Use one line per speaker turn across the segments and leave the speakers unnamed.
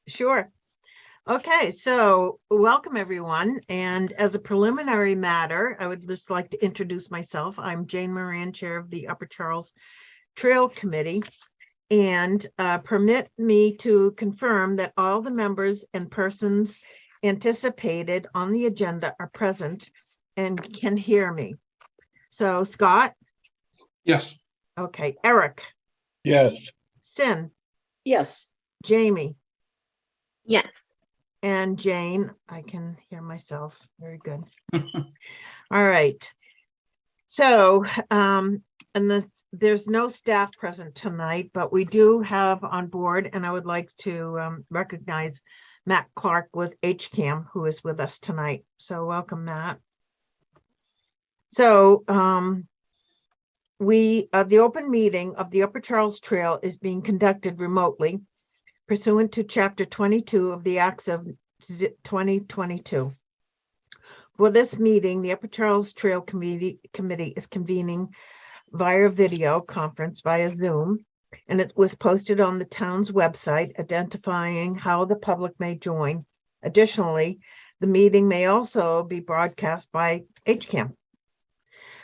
Sure. Okay, so welcome everyone. And as a preliminary matter, I would just like to introduce myself. I'm Jane Moran, Chair of the Upper Charles Trail Committee, and permit me to confirm that all the members and persons anticipated on the agenda are present and can hear me. So Scott?
Yes.
Okay, Eric?
Yes.
Sin?
Yes.
Jamie?
Yes.
And Jane, I can hear myself. Very good. All right. So, there's no staff present tonight, but we do have on board, and I would like to recognize Matt Clark with HCAM, who is with us tonight. So welcome, Matt. So the open meeting of the Upper Charles Trail is being conducted remotely pursuant to Chapter 22 of the Acts of 2022. For this meeting, the Upper Charles Trail Committee is convening via video conference via Zoom, and it was posted on the town's website identifying how the public may join. Additionally, the meeting may also be broadcast by HCAM.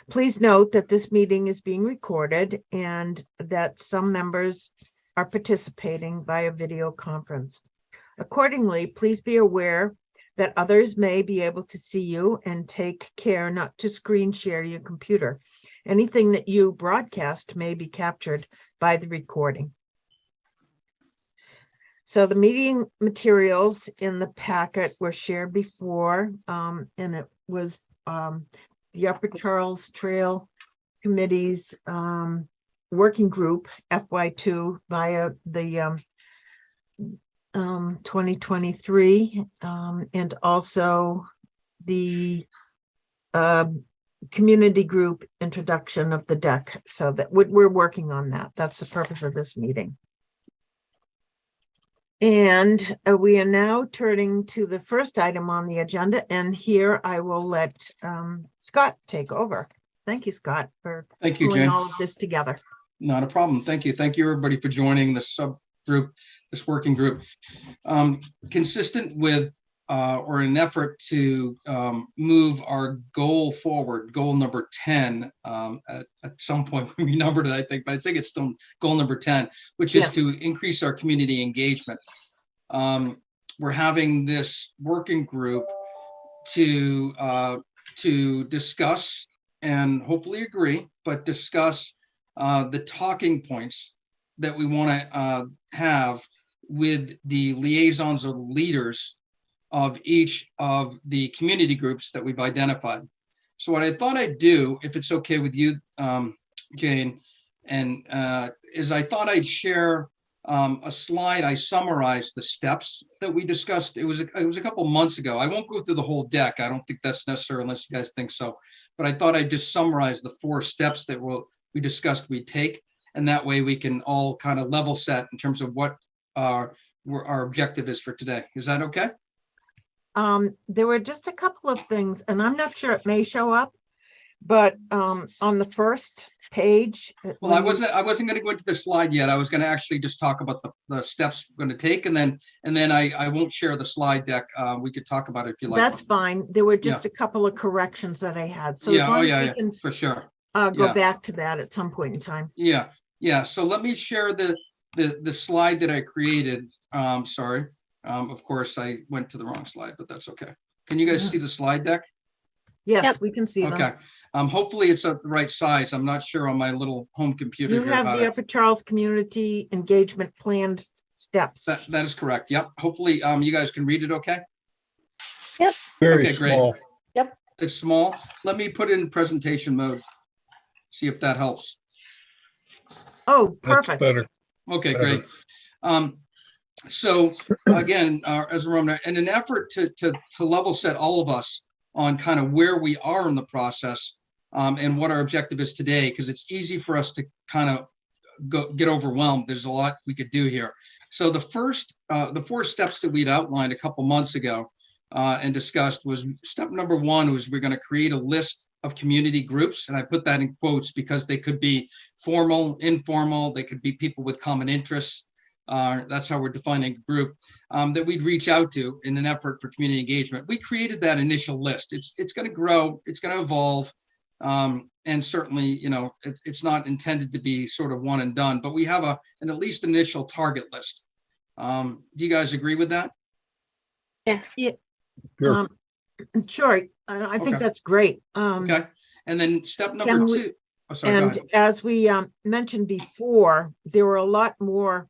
Please note that this meeting is being recorded and that some members are participating via video conference. Accordingly, please be aware that others may be able to see you, and take care not to screen share your computer. Anything that you broadcast may be captured by the recording. So the meeting materials in the packet were shared before, and it was the Upper Charles Trail Committee's working group FY2 via the 2023 and also the community group introduction of the deck. So that we're working on that. That's the purpose of this meeting. And we are now turning to the first item on the agenda, and here I will let Scott take over. Thank you, Scott, for pulling
Jane.
all of this together.
Not a problem. Thank you. Thank you, everybody, for joining this subgroup, this working group. Consistent with or in an effort to move our goal forward, goal number 10, at some point we numbered it, I think, but I think it's still goal number 10, which is to increase our community engagement. We're having this working group to discuss and hopefully agree, but discuss the talking points that we want to have with the liaisons or leaders of each of the community groups that we've identified. So what I thought I'd do, if it's okay with you, Jane, and is I thought I'd share a slide. I summarized the steps that we discussed. It was a couple months ago. I won't go through the whole deck. I don't think that's necessary unless you guys think so. But I thought I'd just summarize the 4 steps that we discussed we'd take, and that way we can all kind of level set in terms of what our objective is for today. Is that okay?
There were just a couple of things, and I'm not sure it may show up, but on the first page.
Well, I wasn't going to go into the slide yet. I was going to actually just talk about the steps we're going to take, and then I won't share the slide deck. We could talk about it if you like.
That's fine. There were just a couple of corrections that I had. So
yeah, for sure.
Go back to that at some point in time.
Yeah. So let me share the slide that I created. Sorry. Of course, I went to the wrong slide, but that's okay. Can you guys see the slide deck?
Yes, we can see them.
Okay. Hopefully it's at the right size. I'm not sure on my little home computer.
You have the Upper Charles Community Engagement Plan steps.
That is correct. Yep. Hopefully you guys can read it okay?
Yep.
Very small.
Great. Yep. It's small. Let me put it in presentation mode. See if that helps.
Oh, perfect.
That's better.
Okay, great. So again, as a Roman, in an effort to level set all of us on kind of where we are in the process and what our objective is today, because it's easy for us to kind of get overwhelmed. There's a lot we could do here. So the 4 steps that we'd outlined a couple months ago and discussed was step number 1 was we're going to create a list of community groups. And I put that in quotes because they could be formal, informal, they could be people with common interests. That's how we're defining a group that we'd reach out to in an effort for community engagement. We created that initial list. It's going to grow. It's going to evolve. And certainly, you know, it's not intended to be sort of one and done, but we have an at least initial target list. Do you guys agree with that?
Yes.
Yeah.
Sure.
Sure, I think
Okay.
that's great.
Okay. And then step number
Can we-
2. Oh, sorry, go
And
ahead.
as we mentioned before, there were a lot more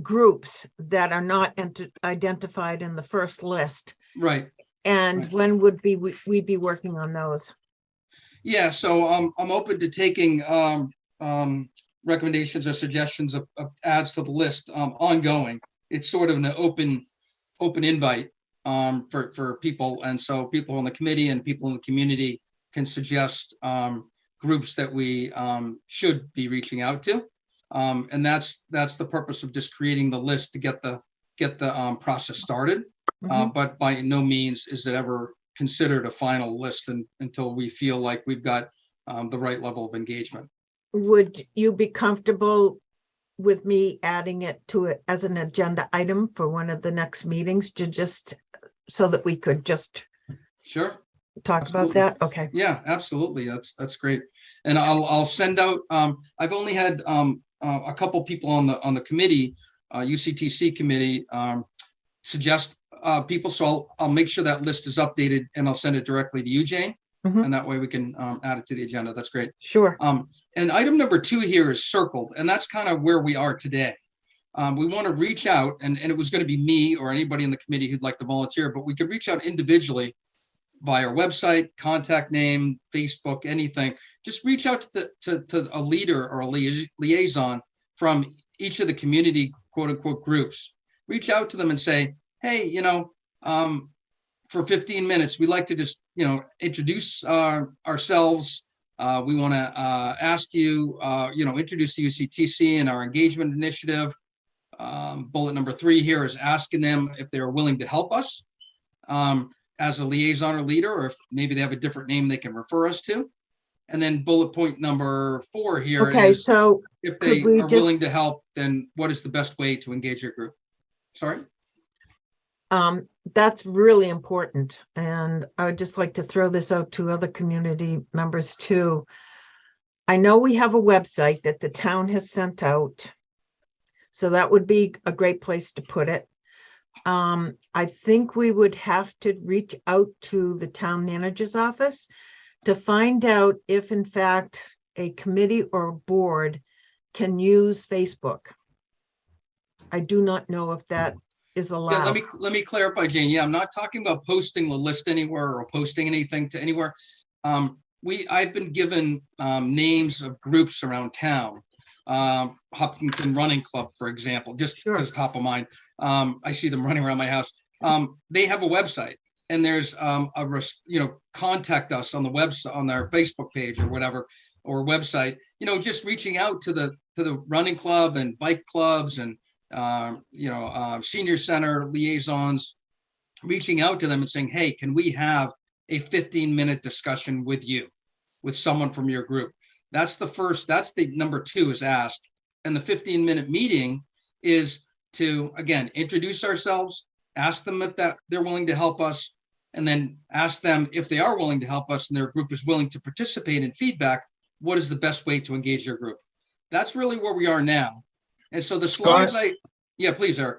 groups that are not identified in the first list.
Right.
And
Right.
when would we be working on those?
Yeah, so I'm open to taking recommendations or suggestions of adds to the list ongoing. It's sort of an open invite for people, and so people on the committee and people in the community can suggest groups that we should be reaching out to, and that's the purpose of just creating the list to get the process started.
Mhm.
But by no means is it ever considered a final list until we feel like we've got the right level of engagement.
Would you be comfortable with me adding it to it as an agenda item for one of the next meetings to just, so that we could just
Sure.
talk
Absolutely.
about that? Okay.
Yeah, absolutely. That's great. And I'll send out, I've only had a couple people on the committee, UCTC committee, suggest people. So I'll make sure that list is updated and I'll send it directly to you, Jane.
Mhm.
And that way we can add it to the agenda. That's great.
Sure.
And item number 2 here is circled, and that's kind of where we are today. We want to reach out, and it was going to be me or anybody in the committee who'd like to volunteer, but we could reach out individually via our website, contact name, Facebook, anything. Just reach out to a leader or a liaison from each of the community quote unquote groups. Reach out to them and say, hey, you know, for 15 minutes, we'd like to just, you know, introduce ourselves. We want to ask you, you know, introduce the UCTC and our engagement initiative. Bullet number 3 here is asking them if they're willing to help us as a liaison or leader, or if maybe they have a different name they can refer us to. And then bullet point number 4 here
Okay,
is
so
if
could
they
we
are
just-
willing to help, then what is the best way to engage your group? Sorry?
that's really important. And I would just like to throw this out to other community members too. I know we have a website that the town has sent out. So that would be a great place to put it. I think we would have to reach out to the town manager's office to find out if in fact a committee or a board can use Facebook. I do not know if that is
Yeah,
allowed.
let me clarify, Jane. Yeah, I'm not talking about posting the list anywhere or posting anything to anywhere. I've been given names of groups around town. Hopkinton Running Club, for example, just
Sure.
because top of mind. I see them running around my house. They have a website, and there's you know, contact us on the website, on their Facebook page or whatever, or website. You know, just reaching out to the running club and bike clubs and you know, senior center liaisons, reaching out to them and saying, hey, can we have a 15-minute discussion with you, with someone from your group? That's the first, that's the number 2 is ask. And the 15-minute meeting is to, again, introduce ourselves, ask them if they're willing to help us, and then ask them if they are willing to help us and their group is willing to participate in feedback, what is the best way to engage your group? That's really where we are now. And so the slides yeah, please, Eric.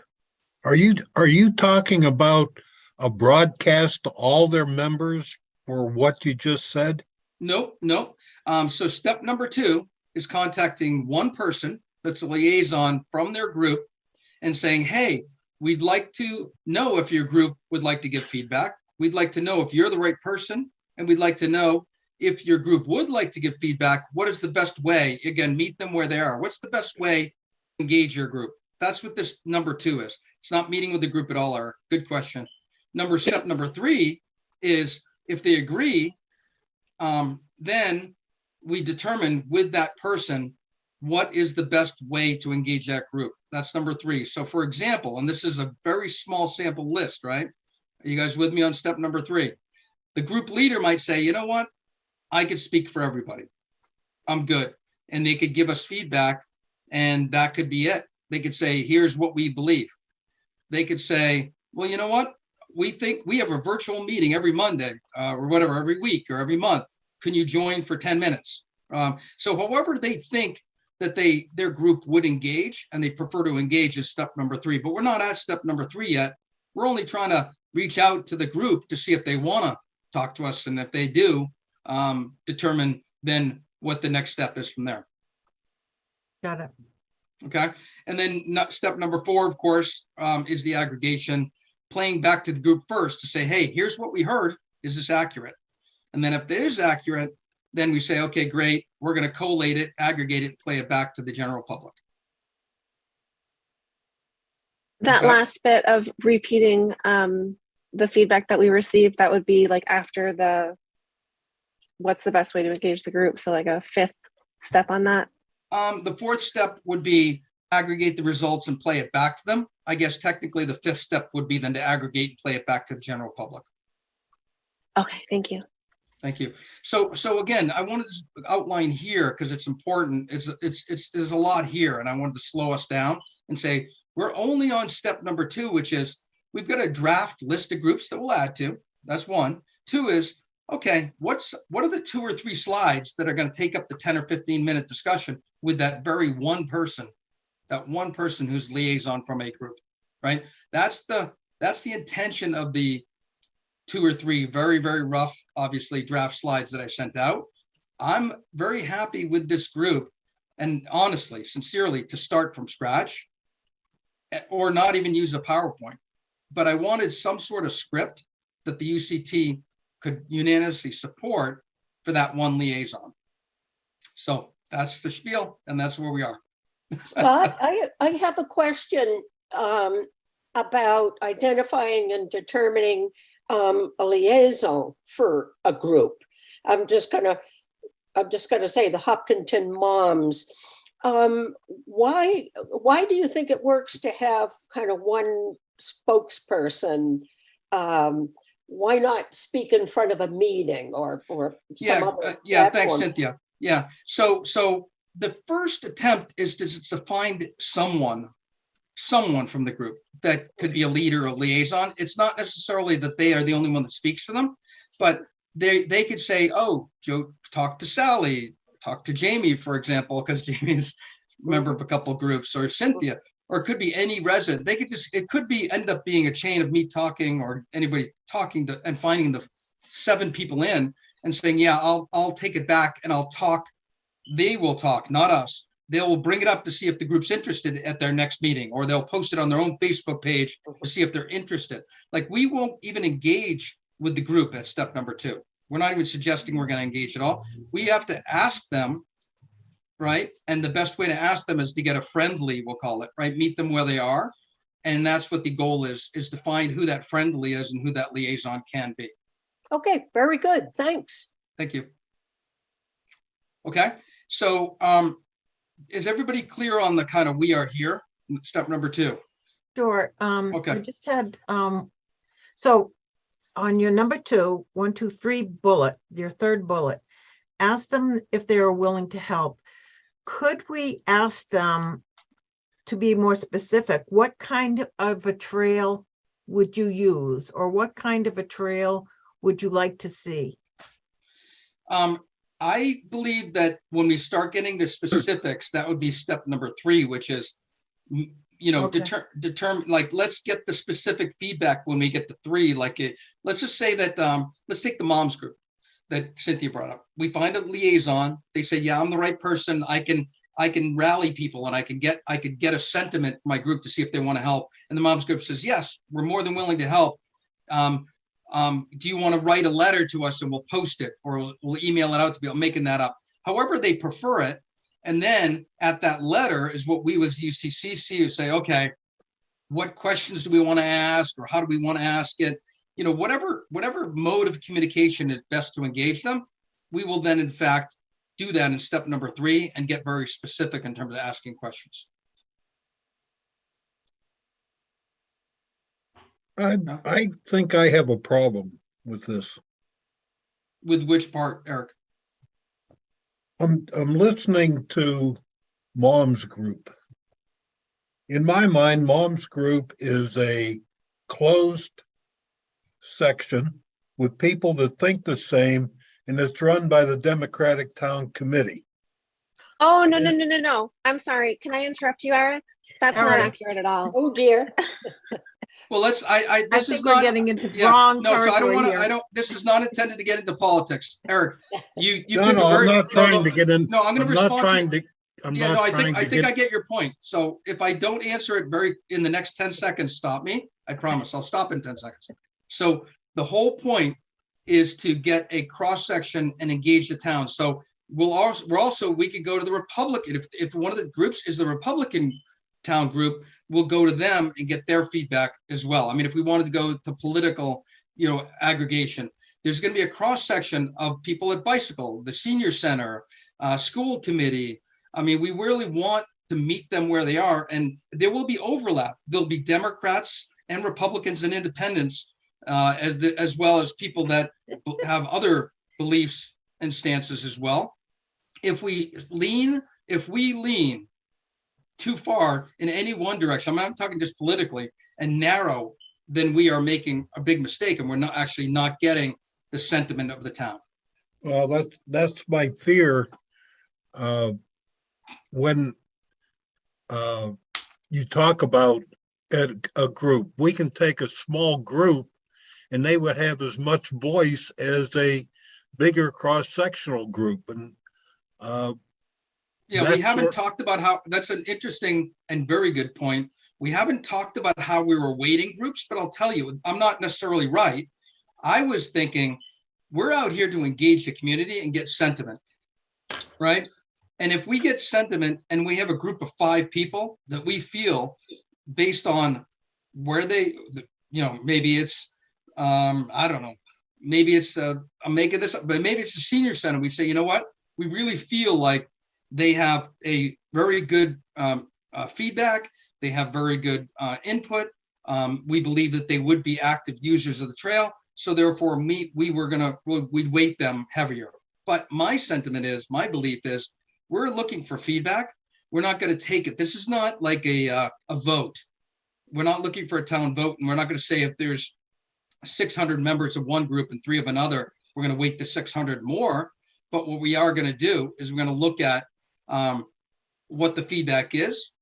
Are you talking about a broadcast to all their members for what you just said?
Nope. So step number 2 is contacting one person that's a liaison from their group and saying, hey, we'd like to know if your group would like to give feedback. We'd like to know if you're the right person, and we'd like to know if your group would like to give feedback, what is the best way? Again, meet them where they are. What's the best way to engage your group? That's what this number 2 is. It's not meeting with the group at all, Eric. Good question. Step number 3 is if they agree, then we determine with that person what is the best way to engage that group. That's number 3. So for example, and this is a very small sample list, right? Are you guys with me on step number 3? The group leader might say, you know what? I could speak for everybody. I'm good. And they could give us feedback and that could be it. They could say, here's what we believe. They could say, well, you know what? We think we have a virtual meeting every Monday or whatever, every week or every month. Can you join for 10 minutes? So however they think that their group would engage, and they prefer to engage is step number 3, but we're not at step number 3 yet. We're only trying to reach out to the group to see if they want to talk to us. And if they do, determine then what the next step is from there.
Got it.
Okay. And then step number 4, of course, is the aggregation, playing back to the group first to say, hey, here's what we heard. Is this accurate? And then if it is accurate, then we say, okay, great. We're going to collate it, aggregate it, play it back to the general public.
That
Okay.
last bit of repeating the feedback that we received, that would be like after what's the best way to engage the group? So like a 5th step on that.
The 4th step would be aggregate the results and play it back to them. I guess technically the 5th step would be then to aggregate and play it back to the general public.
Okay, thank you.
Thank you. So again, I wanted to outline here because it's important. There's a lot here, and I wanted to slow us down and say we're only on step number 2, which is we've got a draft list of groups that we'll add to. That's 1. 2 is, okay, what are the 2 or 3 slides that are going to take up the 10 or 15-minute discussion with that very one person, who's liaison from a group, right? That's the intention of the 2 or 3 very, very rough, obviously, draft slides that I sent out. I'm very happy with this group, and honestly, sincerely, to start from scratch or not even use a PowerPoint. But I wanted some sort of script that the UCT could unanimously support for that one liaison. So that's the spiel, and that's where we are.
Scott, I have a question about identifying and determining a liaison for a group. I'm just gonna say the Hopkinton moms. Why do you think it works to have kind of one spokesperson? Why not speak in front of a meeting or some other
Thanks,
platform?
Cynthia. Yeah. So the first attempt is to find someone from the group that could be a leader or liaison. It's not necessarily that they are the only one that speaks for them, but they could say, oh, Joe, talk to Sally, talk to Jamie, for example, because Jamie's a member of a couple of groups, or Cynthia, or it could be any resident. It could end up being a chain of me talking or anybody talking to and finding the 7 people in and saying, yeah, I'll take it back and I'll talk. They will talk, not us. They will bring it up to see if the group's interested at their next meeting, or they'll post it on their own Facebook page to see if they're interested. Like, we won't even engage with the group at step number 2. We're not even suggesting we're going to engage at all. We have to ask them, right? And the best way to ask them is to get a friendly, we'll call it, right? Meet them where they are. And that's what the goal is to find who that friendly is and who that liaison can be.
Okay, very good. Thanks.
Thank you. Okay, so is everybody clear on the kind of we are here, step number 2?
Sure.
Okay.
I just had, so on your number 2, 1, 2, 3 bullet, your 3rd bullet, ask them if they are willing to help. Could we ask them to be more specific? What kind of a trail would you use, or what kind of a trail would you like to see?
I believe that when we start getting to specifics, that would be step number 3, which is,
Okay.
determine, like, let's get the specific feedback when we get to 3. Like, let's just say that, let's take the moms group that Cynthia brought up. We find a liaison. They say, yeah, I'm the right person. I can rally people, and I could get a sentiment from my group to see if they want to help. And the moms group says, yes, we're more than willing to help. Do you want to write a letter to us and we'll post it, or we'll email it out to people? I'm making that up. However they prefer it. And then at that letter is what we as UCCC would say, okay, what questions do we want to ask, or how do we want to ask it? Whatever mode of communication is best to engage them, we will then in fact do that in step number 3 and get very specific in terms of asking questions.
I think I have a problem with this.
With which part, Eric?
I'm listening to Mom's Group. In my mind, Mom's Group is a closed section with people that think the same, and it's run by the Democratic Town Committee.
Oh, no. I'm sorry. Can I interrupt you, Eric? That's not
Eric.
accurate at all.
Oh, dear.
Well, let's,
I
this is
think we're
not,
getting into
yeah,
wrong
no, so I don't
territory
want to,
here.
this is not intended to get into politics. Eric, you
No,
pick a
no, I'm
very.
not trying to get in.
No, I'm gonna
I'm not
respond to
trying to, I'm
Yeah, no,
not
I
trying
think, I
to
think I
get,
get your point. So if I don't answer it in the next 10 seconds, stop me. I promise, I'll stop in 10 seconds. So the whole point is to get a cross section and engage the town. So we can go to the Republican, if one of the groups is the Republican town group, we'll go to them and get their feedback as well. I mean, if we wanted to go to political, aggregation, there's going to be a cross section of people at Bicycle, the senior center, school committee. I mean, we really want to meet them where they are, and there will be overlap. There'll be Democrats and Republicans and independents, as well as people that have other beliefs and stances as well. If we lean too far in any one direction, I'm not talking just politically, and narrow, then we are making a big mistake, and we're not getting the sentiment of the town.
well, that's my fear. When you talk about a group, we can take a small group and they would have as much voice as a bigger cross-sectional group. And
Yeah, we
That's
haven't
sort-
talked about how, that's an interesting and very good point. We haven't talked about how we were weighting groups, but I'll tell you, I'm not necessarily right. I was thinking, we're out here to engage the community and get sentiment, right? And if we get sentiment and we have a group of 5 people that we feel based on where they, maybe it's, I don't know, maybe it's, I'm making this up, but maybe it's a senior center. We say, you know what? We really feel like they have a very good feedback. They have very good input. We believe that they would be active users of the trail. So therefore, we'd weight them heavier. But my belief is, we're looking for feedback. We're not going to take it. This is not like a vote. We're not looking for a town vote, and we're not going to say if there's 600 members of one group and 3 of another, we're going to weight the 600 more. But what we are going to do is we're going to look at what the feedback is.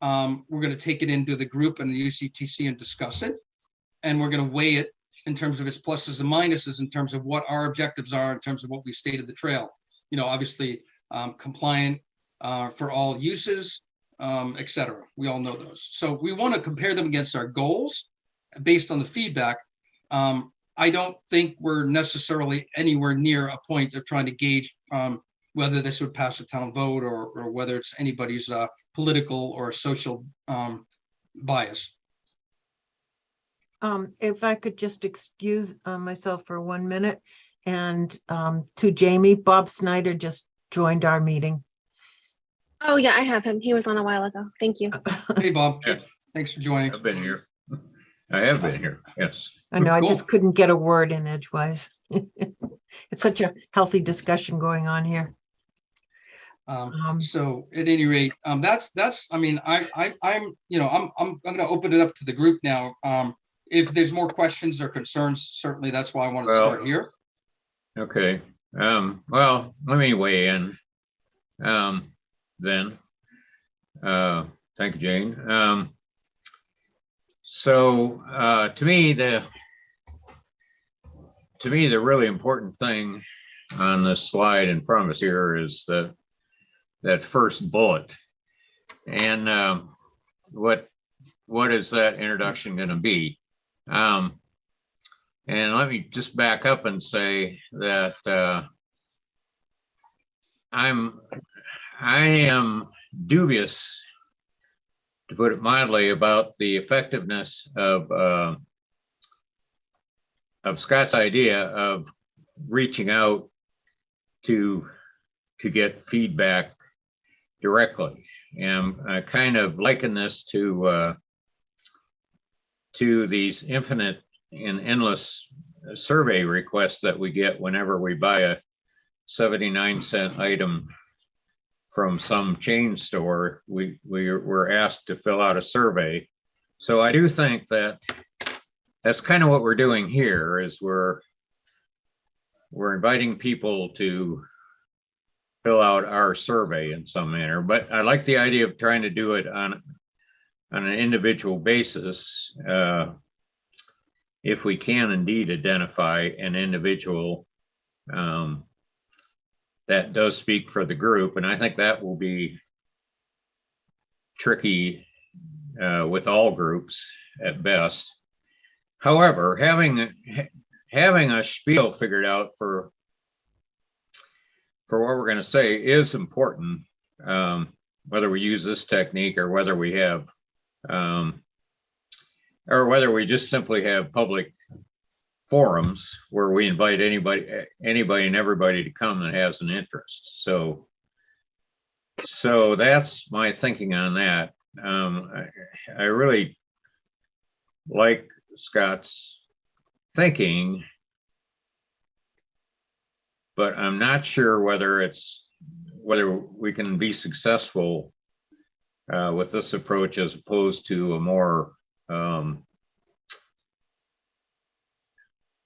We're going to take it into the group and the UCTC and discuss it. And we're going to weigh it in terms of its pluses and minuses, in terms of what our objectives are, in terms of what we stated the trail. Obviously compliant for all uses, et cetera. We all know those. So we want to compare them against our goals based on the feedback. I don't think we're necessarily anywhere near a point of trying to gauge whether this would pass a town vote or whether it's anybody's political or social bias.
If I could just excuse myself for 1 minute, and to Jamie, Bob Snyder just joined our meeting.
Oh, yeah, I have him. He was on a while ago. Thank you.
Hey, Bob.
Yeah.
Thanks for joining.
I've been here. I have been here, yes.
I know, I
Cool.
just couldn't get a word in edgewise. It's such a healthy discussion going on here.
So at any rate, that's, I mean, I'm going to open it up to the group now. If there's more questions or concerns, certainly that's why I want to
Well,
start here.
Okay, well, let me weigh in then. Thank you, Jane. So to me, the really important thing on this slide in front of us here is that first bullet. And what is that introduction going to be? And let me just back up and say that I am dubious, to put it mildly, about the effectiveness of Scott's idea of reaching out to get feedback directly. And I kind of liken this to these infinite and endless survey requests that we get whenever we buy a 79-cent item from some chain store, we were asked to fill out a survey. So I do think that that's kind of what we're doing here, is we're inviting people to fill out our survey in some manner. But I like the idea of trying to do it on an individual basis. If we can indeed identify an individual that does speak for the group. And I think that will be tricky with all groups at best. However, having a spiel figured out for what we're going to say is important, whether we use this technique or whether we have, or whether we just simply have public forums where we invite anybody and everybody to come that has an interest. So that's my thinking on that. I really like Scott's thinking, but I'm not sure whether we can be successful with this approach as opposed to a more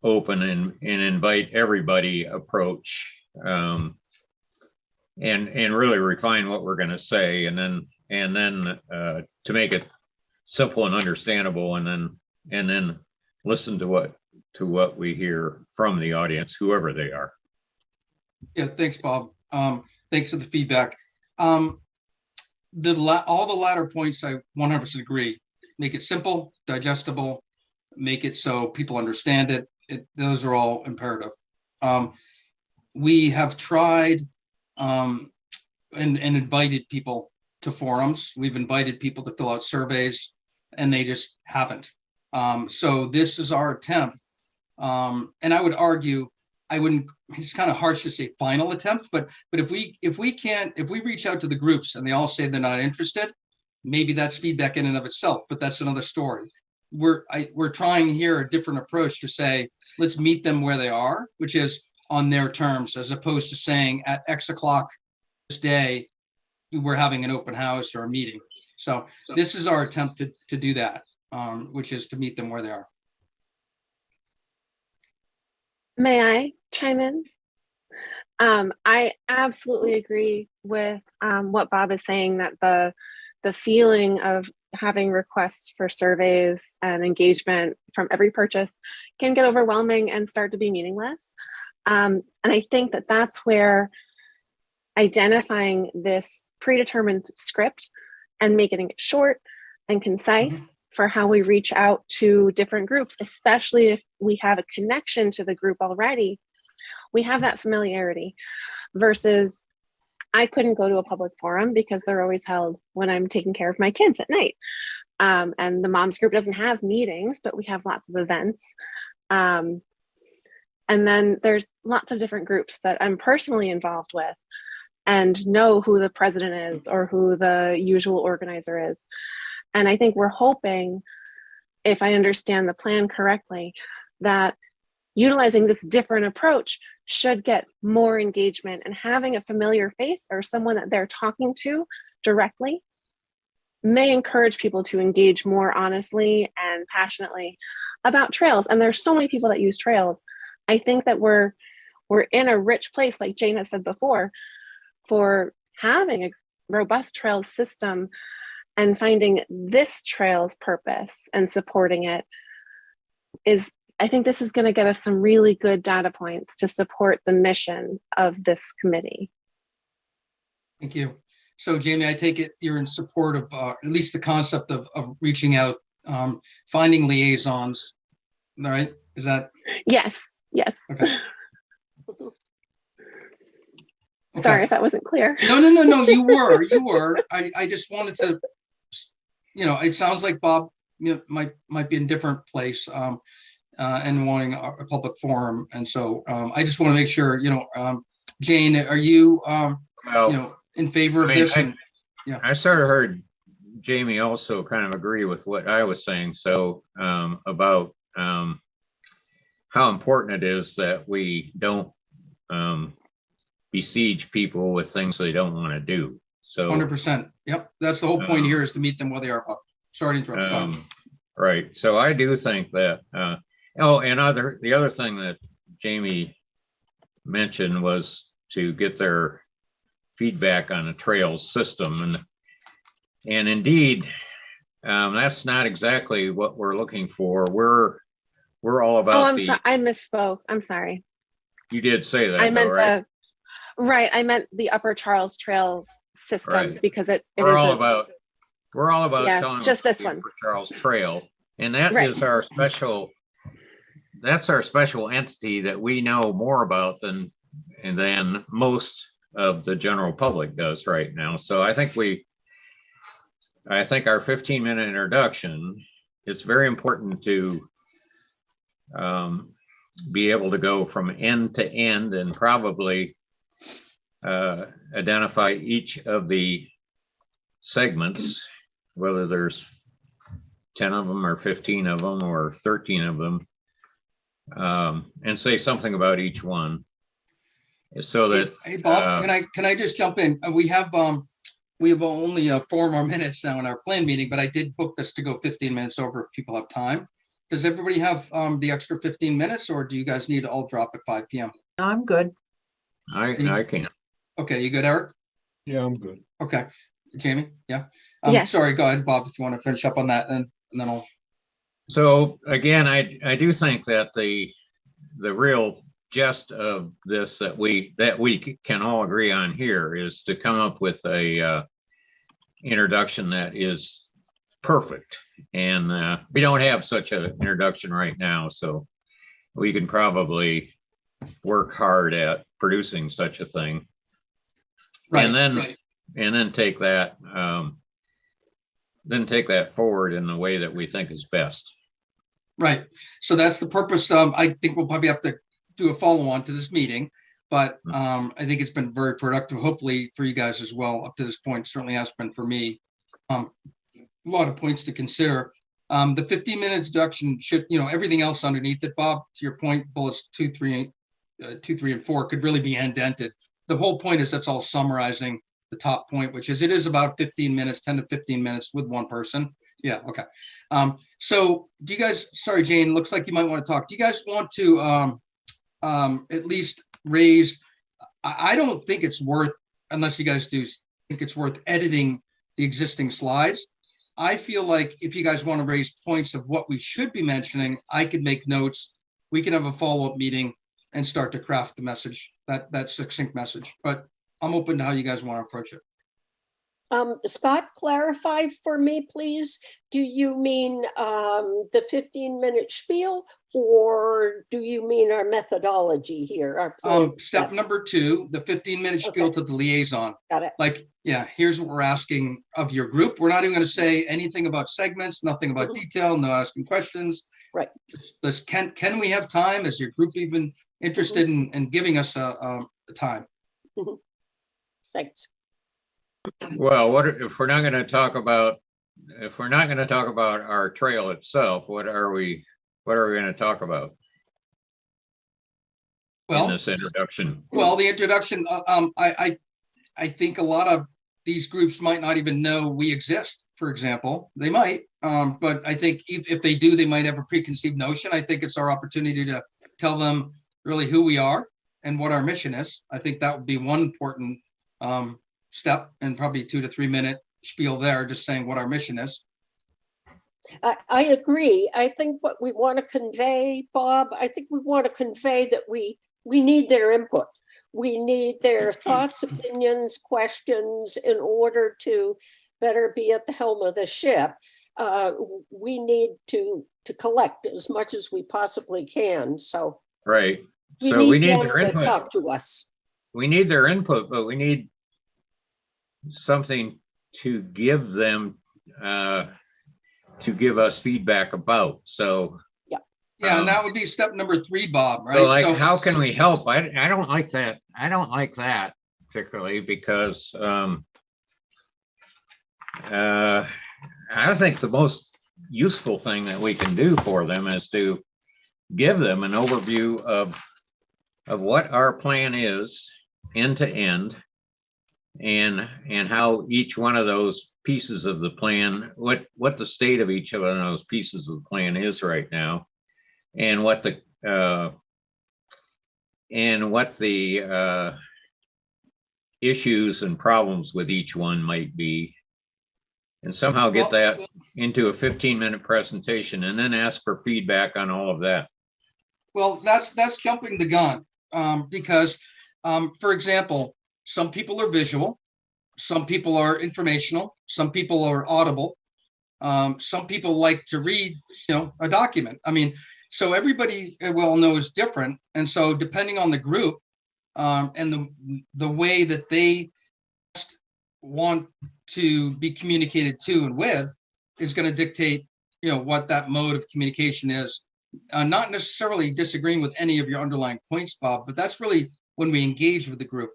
open and invite everybody approach, and really refine what we're going to say, and then to make it simple and understandable, and then listen to what we hear from the audience, whoever they are.
Yeah, thanks, Bob. Thanks for the feedback. All the latter points, I 100% agree. Make it simple, digestible, make it so people understand it. Those are all imperative. We have tried and invited people to forums. We've invited people to fill out surveys, and they just haven't. So this is our attempt. And I would argue, it's kind of harsh to say final attempt, but if we reach out to the groups and they all say they're not interested, maybe that's feedback in and of itself, but that's another story. We're trying here a different approach to say, let's meet them where they are, which is on their terms, as opposed to saying at X o'clock this day, we're having an open house or a meeting. So this is our attempt to do that, which is to meet them where they are.
May I chime in? I absolutely agree with what Bob is saying, that the feeling of having requests for surveys and engagement from every purchase can get overwhelming and start to be meaningless. And I think that that's where identifying this predetermined script and making it short and concise for how we reach out to different groups, especially if we have a connection to the group already, we have that familiarity, versus I couldn't go to a public forum because they're always held when I'm taking care of my kids at night. And the moms group doesn't have meetings, but we have lots of events. And then there's lots of different groups that I'm personally involved with and know who the president is or who the usual organizer is. And I think we're hoping, if I understand the plan correctly, that utilizing this different approach should get more engagement, and having a familiar face or someone that they're talking to directly may encourage people to engage more honestly and passionately about trails. And there's so many people that use trails. I think that we're in a rich place, like Jane has said before, for having a robust trails system and finding this trail's purpose and supporting it is, I think this is going to get us some really good data points to support the mission of this committee.
Thank you. So Jamie, I take it you're in support of at least the concept of reaching out, finding liaisons, all right? Is that?
Yes.
Okay.
Sorry if that wasn't clear.
No, you were. I just wanted to, it sounds like Bob might be in a different place and wanting a public forum. And so I just want to make sure, Jane, are you, in favor of this?
I sort of heard Jamie also kind of agree with what I was saying. So about how important it is that we don't besiege people with things they don't want to do. So,
100%. Yep. That's the whole point here, is to meet them where they are. Bob. Sorry to interrupt. Go ahead.
right. So I do think that, the other thing that Jamie mentioned was to get their feedback on the trails system. And indeed, that's not exactly what we're looking for. We're all
Oh,
about
I misspoke. I'm sorry.
you did say that,
I meant
though, right?
I meant the Upper Charles Trail system
Right.
because it
We're
is
all
a-
about
Yeah,
telling
just
about
this
the
one.
Upper Charles Trail. And that
Right.
is that's our special entity that we know more about than most of the general public does right now. So I think our 15-minute introduction, it's very important to be able to go from end to end and probably identify each of the segments, whether there's 10 of them or 15 of them or 13 of them, and say something about each one, so that
Hey, Bob, can I just jump in? We have only 4 more minutes now in our plan meeting, but I did book this to go 15 minutes over if people have time. Does everybody have the extra 15 minutes, or do you guys need to all drop at 5 p.m.?
No, I'm good.
I can't.
Okay, you good, Eric?
Yeah, I'm good.
Okay, Jamie, yeah.
Yes.
Sorry, go ahead, Bob, if you want to finish up on that, and then I'll.
So again, I do think that the real gist of this that we can all agree on here is to come up with a introduction that is perfect. And we don't have such an introduction right now, so we can probably work hard at producing such a thing.
Right,
And then
right.
and then take that forward in the way that we think is best.
Right. So that's the purpose. I think we'll probably have to do a follow-on to this meeting, but I think it's been very productive, hopefully for you guys as well up to this point. Certainly has been for me. A lot of points to consider. The 15-minute introduction should, everything else underneath it, Bob, to your point, bullets 2, 3, and 4 could really be indented. The whole point is that's all summarizing the top point, which is it is about 15 minutes, 10 to 15 minutes with one person. Yeah. Okay. So do you guys, sorry, Jane, looks like you might want to talk. Do you guys want to at least raise, I don't think it's worth, unless you guys do think it's worth editing the existing slides. I feel like if you guys want to raise points of what we should be mentioning, I could make notes. We can have a follow-up meeting and start to craft the message, that succinct message. But I'm open to how you guys want to approach it.
Scott, clarify for me, please. Do you mean the 15-minute spiel, or do you mean our methodology here? Our plan?
Step number 2, the 15-minute spiel to the liaison.
Got it.
Like, yeah, here's what we're asking of your group. We're not even going to say anything about segments, nothing about detail, no asking questions.
Right.
Just can we have time? Is your group even interested in giving us a time?
Thanks.
Well, what if we're not going to talk about our trail itself? What are we going to talk about in this introduction?
Well, the introduction, I think a lot of these groups might not even know we exist, for example. They might, but I think if they do, they might have a preconceived notion. I think it's our opportunity to tell them really who we are and what our mission is. I think that would be one important step, and probably 2 to 3 minute spiel there, just saying what our mission is.
I agree. I think what we want to convey, Bob, I think we want to convey that we need their input. We need their thoughts, opinions, questions in order to better be at the helm of the ship. We need to collect as much as we possibly can. So
Right. So we need
them
their
to
input.
talk to us.
We need their input, but we need something to give them, to give us feedback about. So
Yeah, and that would be step number 3, Bob, right?
so like, how can we help? I don't like that. I don't like that particularly because I think the most useful thing that we can do for them is to give them an overview of what our plan is end to end, and how each one of those pieces of the plan, what the state of each of those pieces of the plan is right now, and what the issues and problems with each one might be, and somehow get that into a 15-minute presentation, and then ask for feedback on all of that.
Well, that's jumping the gun, because, for example, some people are visual, some people are informational, some people are audible, some people like to read, a document. I mean, so everybody, well, know is different, and so depending on the group, and the way that they want to be communicated to and with is going to dictate, what that mode of communication is. Not necessarily disagreeing with any of your underlying points, Bob, but that's really when we engage with the group.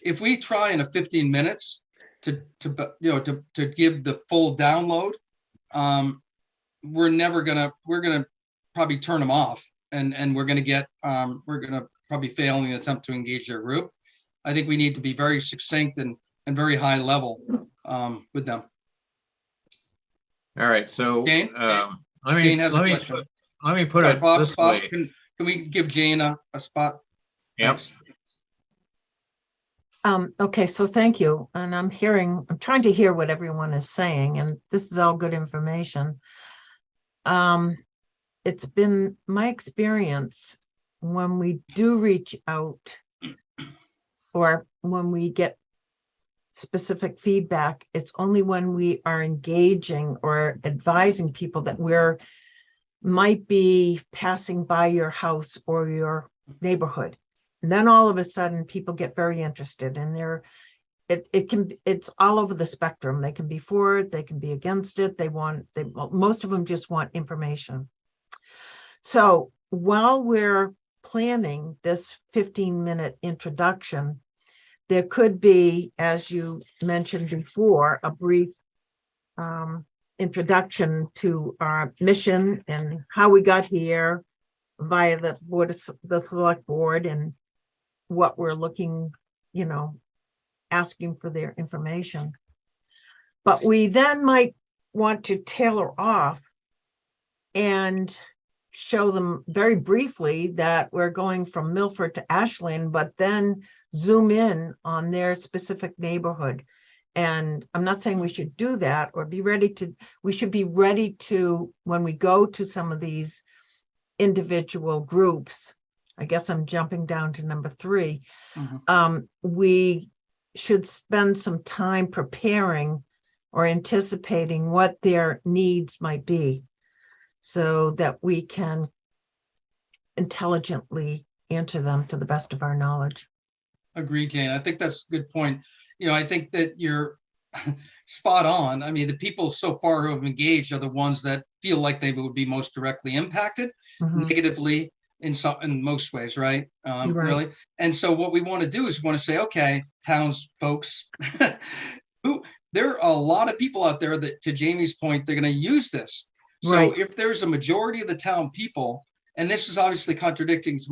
If we try in a 15 minutes to give the full download, we're gonna probably turn them off, and we're gonna probably fail in the attempt to engage their group. I think we need to be very succinct and very high level with them.
All right, so
Jane?
let
Jane has a question.
me put
Sorry,
it
Bob,
this
Bob,
way.
can we give Jane a spot?
Yep.
Thanks.
Okay, so thank you. And I'm trying to hear what everyone is saying, and this is all good information. It's been my experience when we do reach out, or when we get specific feedback, it's only when we are engaging or advising people that might be passing by your house or your neighborhood. And then all of a sudden people get very interested, and it's all over the spectrum. They can be for it, they can be against it. Most of them just want information. So while we're planning this 15-minute introduction, there could be, as you mentioned before, a brief introduction to our mission and how we got here via the select board, and what we're looking, asking for their information. But we then might want to tailor off and show them very briefly that we're going from Milford to Ashland, but then zoom in on their specific neighborhood. And I'm not saying we should do that or we should be ready to, when we go to some of these individual groups, I guess I'm jumping down to number 3.
Mhm.
We should spend some time preparing or anticipating what their needs might be, so that we can intelligently answer them to the best of our knowledge.
Agree, Jane. I think that's a good point. I think that you're spot on. I mean, the people so far who have engaged are the ones that feel like they would be most directly impacted
Mhm.
negatively in most ways, right?
Right.
Really. And so what we want to do is we want to say, okay, towns folks, there are a lot of people out there that, to Jamie's point, they're going to use this. So
Right.
if there's a majority of the town people, and this is obviously contradicting to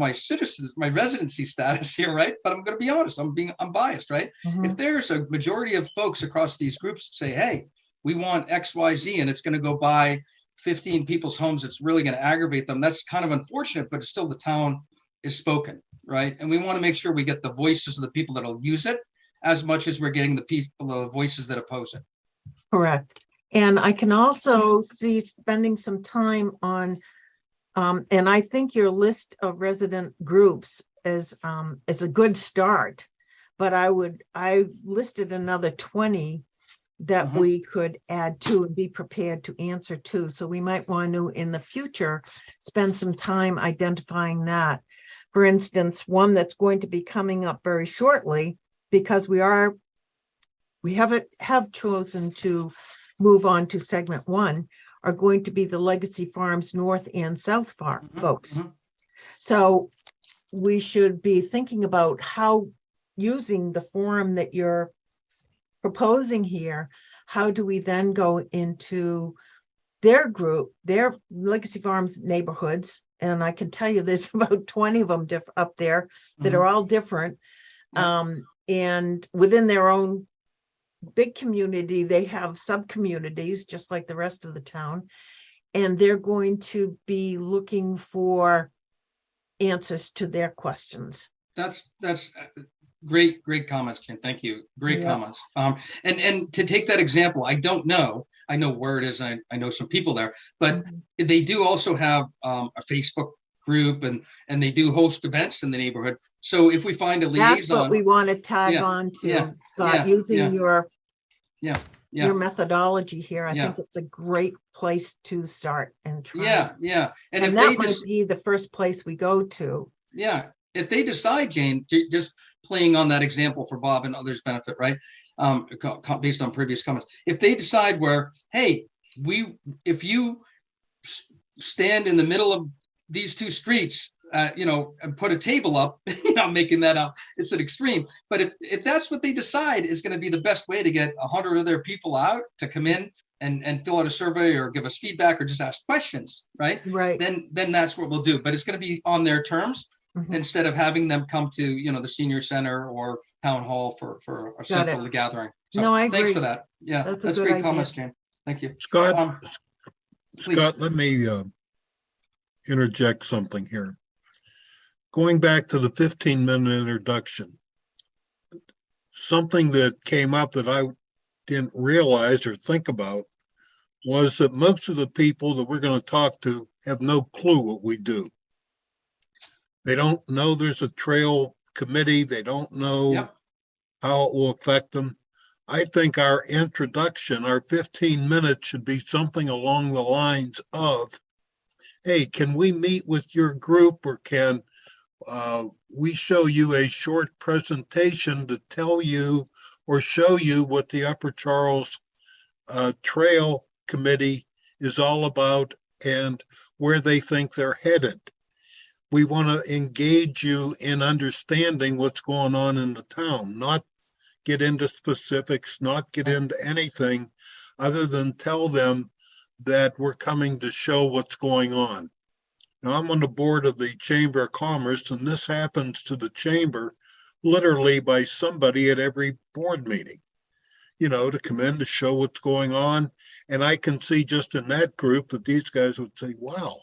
my residency status here, right? But I'm going to be honest, I'm biased, right?
Mhm.
If there's a majority of folks across these groups that say, hey, we want X, Y, Z, and it's going to go by 15 people's homes, it's really going to aggravate them. That's kind of unfortunate, but it's still the town is spoken, right? And we want to make sure we get the voices of the people that'll use it as much as we're getting the voices that oppose it.
Correct. And I can also see spending some time on, and I think your list of resident groups is a good start, but I listed another 20 that
Mhm.
we could add to and be prepared to answer to. So we might want to, in the future, spend some time identifying that. For instance, one that's going to be coming up very shortly, because we have chosen to move on to segment 1, are going to be the Legacy Farms North and South Farm
Mhm,
folks.
mhm.
So we should be thinking about how, using the forum that you're proposing here, how do we then go into their group, their Legacy Farms neighborhoods? And I can tell you there's about 20 of them up there that are all different. And within their own big community, they have sub-communities, just like the rest of the town. And they're going to be looking for answers to their questions.
That's great comments, Jen. Thank you. Great
Yeah.
comments. And to take that example, I don't know. I know where it is. I know some people there, but
Mhm.
they do also have a Facebook group, and they do host events in the neighborhood. So if we find a
That's what
liaison,
we want to tag
Yeah,
on to,
yeah,
Scott,
yeah,
using
yeah.
your
yeah,
methodology here. I
Yeah.
think it's a great place to start and try.
yeah. And if
And
they
that might
just,
be the first place we go to.
yeah, if they decide, Jane, just playing on that example for Bob and others' benefit, right? Based on previous comments, if they decide where, hey, if you stand in the middle of these two streets, and put a table up, I'm making that up. It's an extreme, but if that's what they decide is going to be the best way to get 100 of their people out to come in and fill out a survey or give us feedback or just ask questions, right?
Right.
Then that's what we'll do. But it's going to be on their terms.
Mhm.
Instead of having them come to, the senior center or town hall for a central gathering. So
No, I
thanks
agree.
for that. Yeah,
That's a
that's
good
great
idea.
comments, Jane. Thank you.
Scott,
Please.
Scott, let me interject something here. Going back to the 15-minute introduction, something that came up that I didn't realize or think about was that most of the people that we're going to talk to have no clue what we do. They don't know there's a trail committee. They don't know
Yep.
how it will affect them. I think our introduction, our 15 minutes should be something along the lines of, hey, can we meet with your group, or can we show you a short presentation to tell you or show you what the Upper Charles Trail Committee is all about and where they think they're headed. We want to engage you in understanding what's going on in the town, not get into specifics, not get into anything other than tell them that we're coming to show what's going on. Now, I'm on the board of the Chamber of Commerce, and this happens to the chamber literally by somebody at every board meeting, to come in to show what's going on. And I can see just in that group that these guys would say, wow,